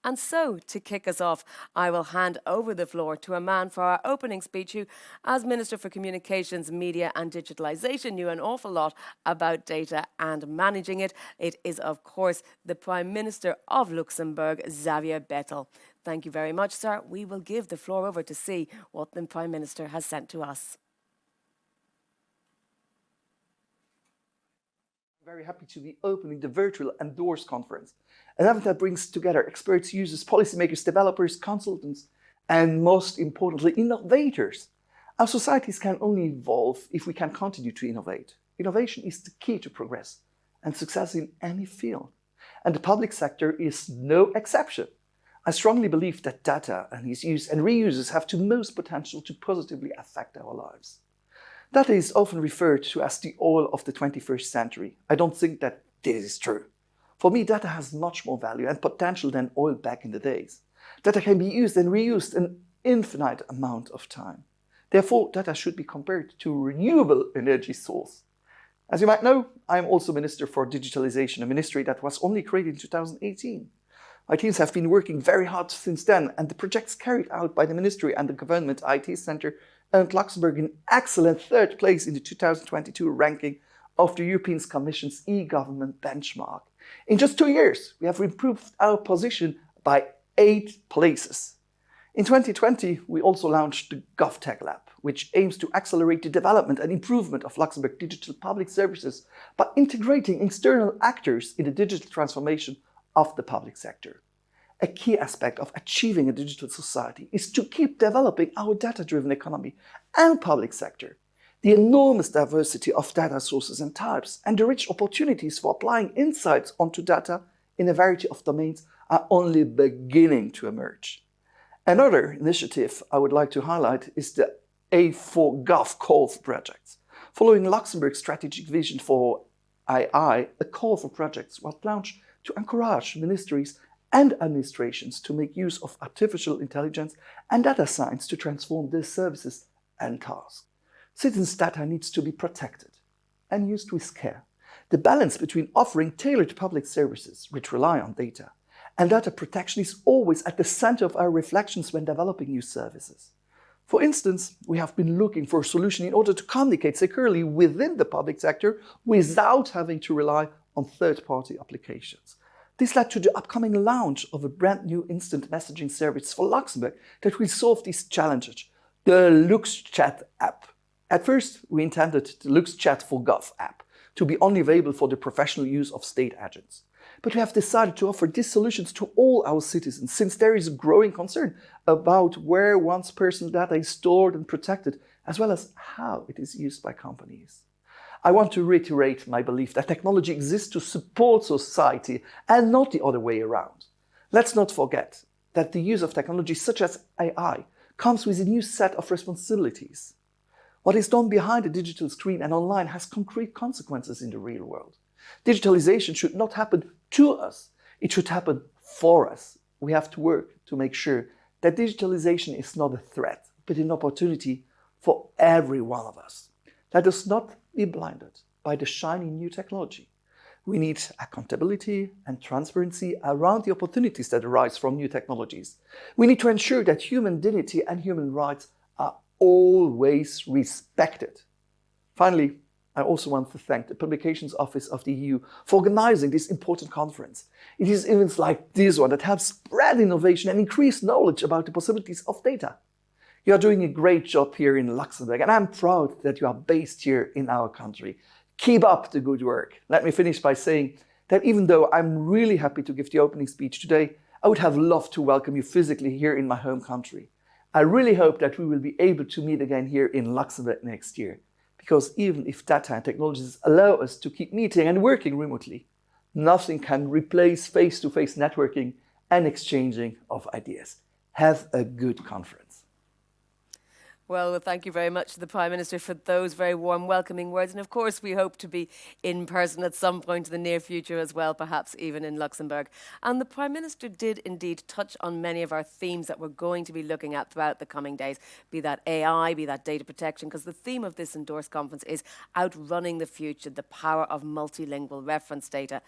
And so, to kick us off, I will hand over the floor to a man for our opening speech who, as Minister for Communications, Media and Digitalisation, knew an awful lot about data and managing it. It is, of course, the Prime Minister of Luxembourg, Xavier Bettel. Thank you very much, sir. We will give the floor over to see what the Prime Minister has sent to us. Very happy to be opening the virtual Endorse conference, an event that brings together experts, users, policymakers, developers, consultants, and most importantly, innovators. Our societies can only evolve if we can continue to innovate. Innovation is the key to progress and success in any field. And the public sector is no exception. I strongly believe that data and its use and reuses have the most potential to positively affect our lives. Data is often referred to as the oil of the 21st century. I don't think that this is true. For me, data has much more value and potential than oil back in the days. Data can be used and reused an infinite amount of time. Therefore, data should be compared to a renewable energy source. As you might know, I am also Minister for Digitalisation, a ministry that was only created in 2018. My teams have been working very hard since then, and the projects carried out by the ministry and the Government IT Centre earned Luxembourg an excellent third place in the 2022 ranking of the European Commission's e-government benchmark. In just 2 years, we have improved our position by 8 places. In 2020, we also launched the GovTech Lab, which aims to accelerate the development and improvement of Luxembourg digital public services by integrating external actors in the digital transformation of the public sector. A key aspect of achieving a digital society is to keep developing our data-driven economy and public sector. The enormous diversity of data sources and types and the rich opportunities for applying insights onto data in a variety of domains are only beginning to emerge. Another initiative I would like to highlight is the A4Gov call for projects. Following Luxembourg's strategic vision for AI, a call for projects was launched to encourage ministries and administrations to make use of artificial intelligence and data science to transform their services and tasks. Citizens' data needs to be protected and used with care. The balance between offering tailored public services, which rely on data, and data protection is always at the center of our reflections when developing new services. For instance, we have been looking for a solution in order to communicate securely within the public sector without having to rely on third-party applications. This led to the upcoming launch of a brand new instant messaging service for Luxembourg that will solve these challenges, the LuxChat app. At first, we intended the LuxChat for Gov app to be only available for the professional use of state agents. But we have decided to offer these solutions to all our citizens since there is a growing concern about where one's personal data is stored and protected, as well as how it is used by companies. I want to reiterate my belief that technology exists to support society and not the other way around. Let's not forget that the use of technology such as AI comes with a new set of responsibilities. What is done behind a digital screen and online has concrete consequences in the real world. Digitalization should not happen to us, it should happen for us. We have to work to make sure that digitalization is not a threat, but an opportunity for every one of us. Let us not be blinded by the shiny new technology. We need accountability and transparency around the opportunities that arise from new technologies. We need to ensure that human dignity and human rights are always respected. Finally, I also want to thank the Publications Office of the EU for organizing this important conference. It is events like this one that help spread innovation and increase knowledge about the possibilities of data. You are doing a great job here in Luxembourg, and I'm proud that you are based here in our country. Keep up the good work. Let me finish by saying that even though I'm really happy to give the opening speech today, I would have loved to welcome you physically here in my home country. I really hope that we will be able to meet again here in Luxembourg next year, because even if data and technologies allow us to keep meeting and working remotely, nothing can replace face-to-face networking and exchanging of ideas. Have a good conference. Well, thank you very much to the Prime Minister for those very warm, welcoming words. And of course, we hope to be in person at some point in the near future as well, perhaps even in Luxembourg. And the Prime Minister did indeed touch on many of our themes that we're going to be looking at throughout the coming days, be that AI, be that data protection, because the theme of this Endorse conference is outrunning the future, the power of multilingual reference data.